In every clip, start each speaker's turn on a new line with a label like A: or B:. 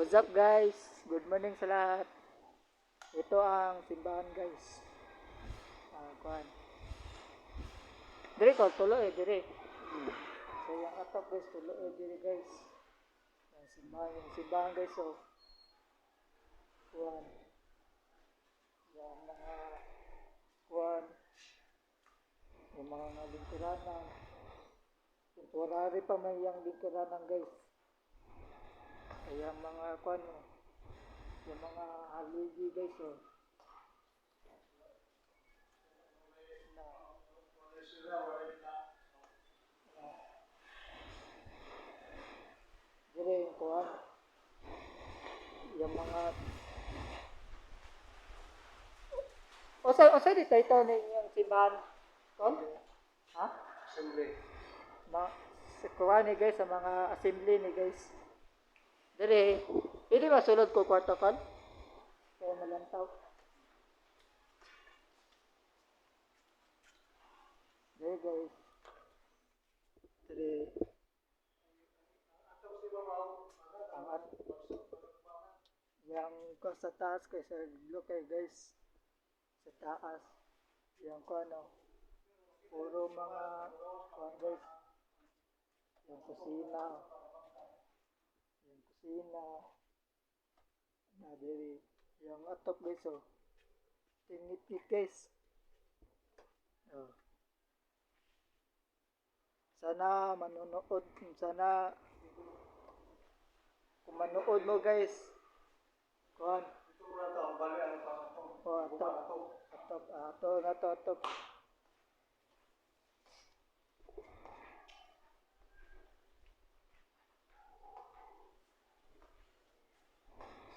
A: What's up guys? Good morning sa lahat. Ito ang simbahan guys. Kuan. Dire ko tulo dire. So yung atok guys tulo dire guys. Yung simbahan guys so. Kuan. Yung mga kuan. Yung mga lingkuranan. Temporary pa may yung lingkuranan guys. Kaya mga kuan yung mga haligi guys oh. Dire yung kuan yung mga o sa dito ito na yung simbahan kon ha
B: Assembly.
A: sa kuan ni guys sa mga assembly ni guys dire pili masulod ko kwarto kon kaya malantaw dire guys dire ang at yung ko sa taas ko sa look guys sa taas yung ko puro mga kuan guys yung kusina na diri yung atop guys oh tingit guys oh. Sana manonood sana kung manood mo guys kuan
B: Ito muna ito, ang bali ano pa ito.
A: atop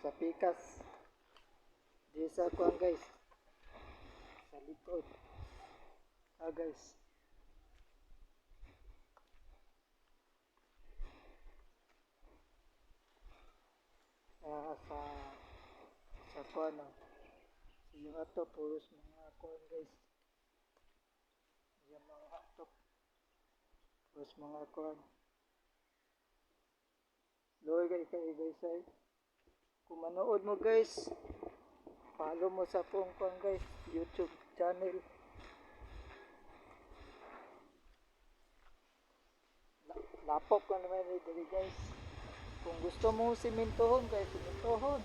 A: sa pikas di sa kuan guys sa likod guys sa kuan yung atop puros mga kuan guys yung mga atop puros mga kuan loy guys ay kung manood mo guys follow mo sa pong kuan guys YouTube channel lapok ka naman dito guys kung gusto mo simentohon guys simentohon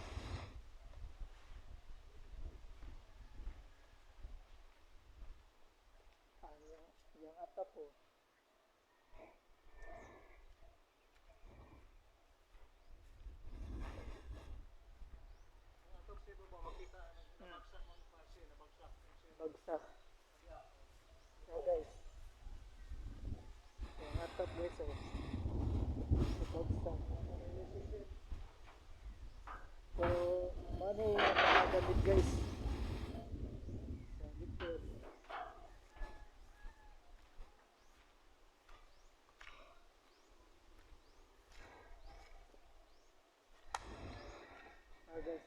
A: yung atap po bagsak so guys yung atap guys bagsak so money yung mga gamit guys sa likod guys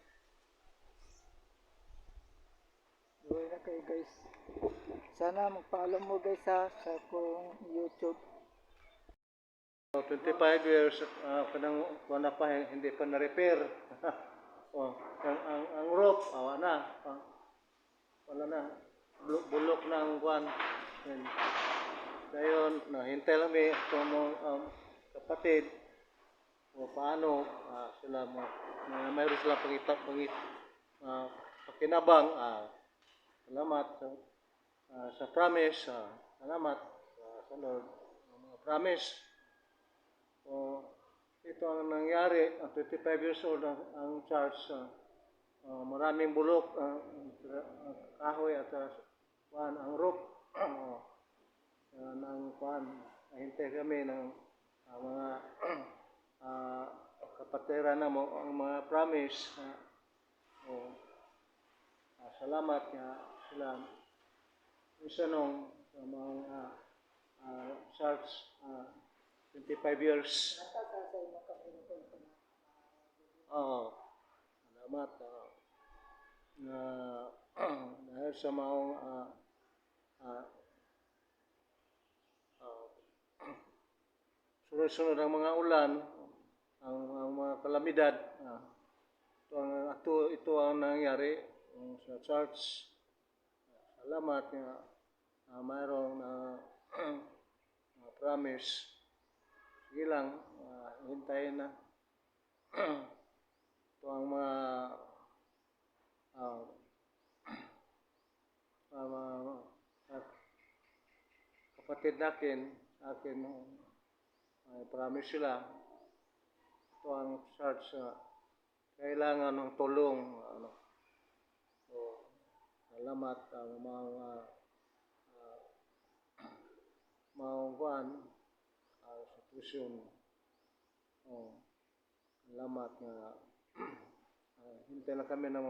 A: gawin na kayo guys sana mag-follow mo guys sa kong YouTube
B: 25 years, kanang wala pa, hindi pa na-repair. Oh, ang roof, wala na. Wala na. Bulok na ang kuwan. Ngayon, nahintay lang may itong kapatid o paano sila mayroon sila pakinabang. Salamat sa promise. Salamat sa Lord. Mga promise. So, ito ang nangyari, 25 years old ang church, maraming bulok, kahoy at ang roof, ng hintay kami ng mga kapatiran na mo, ang mga promise, salamat nga sila, isa nung mga church, 25 years. Salamat. Dahil sa maong sunod-sunod ang mga ulan, ang mga kalamidad. Ito ang nangyari sa church. Salamat nga mayroong na promise. Sige lang, hintayin na. Ito ang mga uh, kapatid natin, akin, may promise sila. Ito ang church kailangan ng tulong. So, salamat ang mga maungkuhan institusyon. Salamat nga hintay na kami ng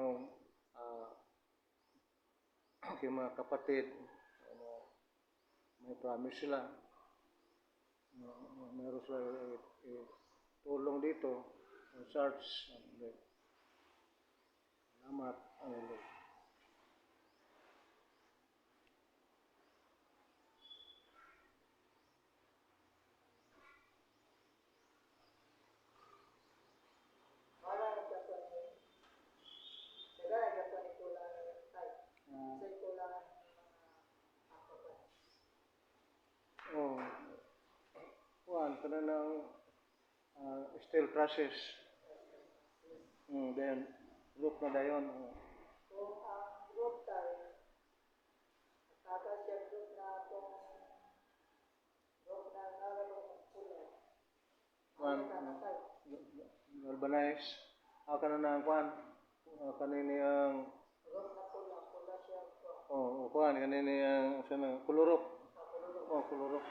B: mga kapatid. May promise sila. Meron sila tulong dito sa church. Salamat. Kada ng steel process. Then, group na dayon.
A: Kung ang group tayo, kaka siya group na kung group na nagalong pula.
B: Galvanize. Ka na ng kwan. Kanini ang
A: Group na pula siya ko.
B: kwan. Kanini ang kulurok. Kulurok. Kulurok.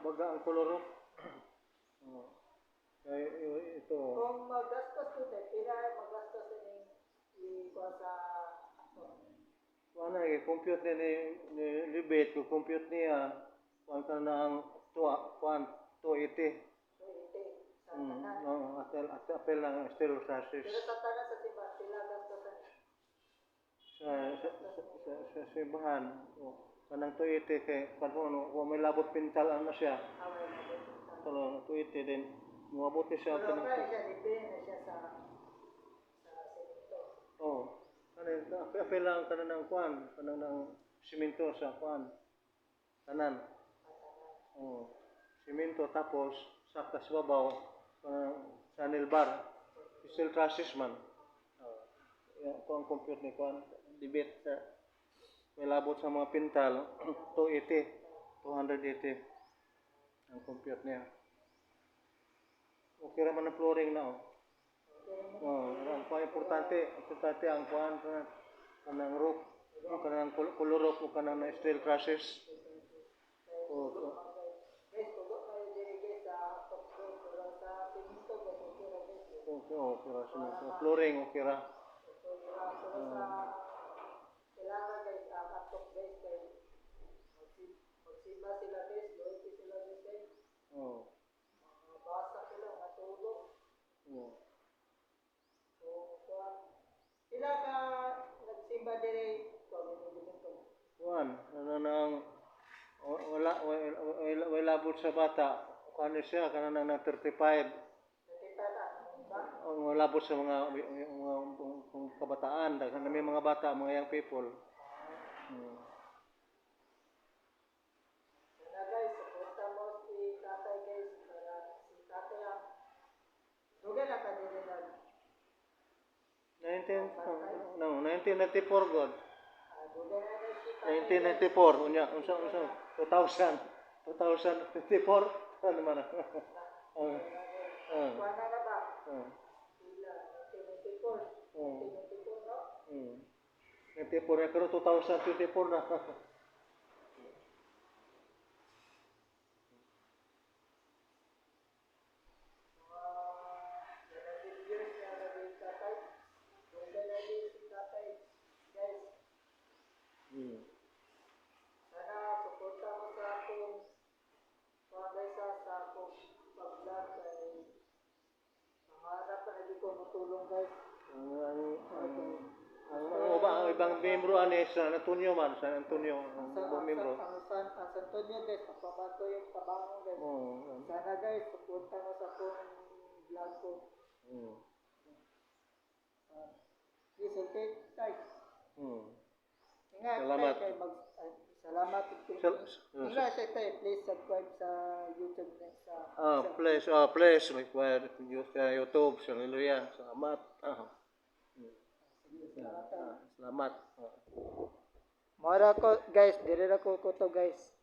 B: Baga ang kulurok. Kaya ito.
A: Kung magastos ko pila magastos ni ko sa
B: Ano compute ni Libet, ko compute niya kung ka na ang 280. Apel lang steel process.
A: Pero sa tanan sa simbahan, sila gastosan.
B: Sa simbahan, kanang 280 kay kung may labot pintal ano siya. Pero 280 din. Muabot siya
A: pero
B: kanang
A: siya depende na siya sa semento.
B: Apel lang kanang ng kwan, kanang ng simento sa kwan. Tanan. Simento tapos sa babaw sa nilbar. Steel trusses man. Kung compute ni kwan, debate sa may labot sa mga pintal 280 ang compute niya. Okay raman ang flooring na ang importante ang kwan kanang roof, kanang kulurok o kanang steel trusses. Flooring okay ra.
A: Kailangan guys ang atop guys kay magsimba sila guys, loyalty sila guys. Basa sila matulog. So sila ka nagsimba dire
B: Kuan, wala labot sa bata. Kuan siya kanang ng 35. Ang labot sa mga kabataan, daghan na may mga bata, mga young people.
A: guys, suporta mo si tatay guys para si tatay ang dugay na ka dire na
B: 1994 god.
A: dugay na guys si tatay
B: 1994 unya unsa 2024 ano man.
A: kuana na ba sila 1994 no
B: 94 pero 2024 na.
A: sana suporta mo sa akong sa akong pag-vlog kay nangarap pa na di ko matulong guys.
B: Ang Ibang membro ani San Antonio man, San Antonio ang ibang membro.
A: Ang San Antonio guys, papabato yung tabango guys.
B: Oo.
A: Sana guys, pupunta mo sa kong vlog ko.
B: Mm.
A: Please, okay, tay.
B: Mm.
A: Ingat,
B: Salamat.
A: tay, salamat. Ingat, tay, please subscribe sa YouTube next
B: Please require sa YouTube, sa Hallelujah. Salamat. Salamat.
A: Mara ko, guys, dire na ko to guys.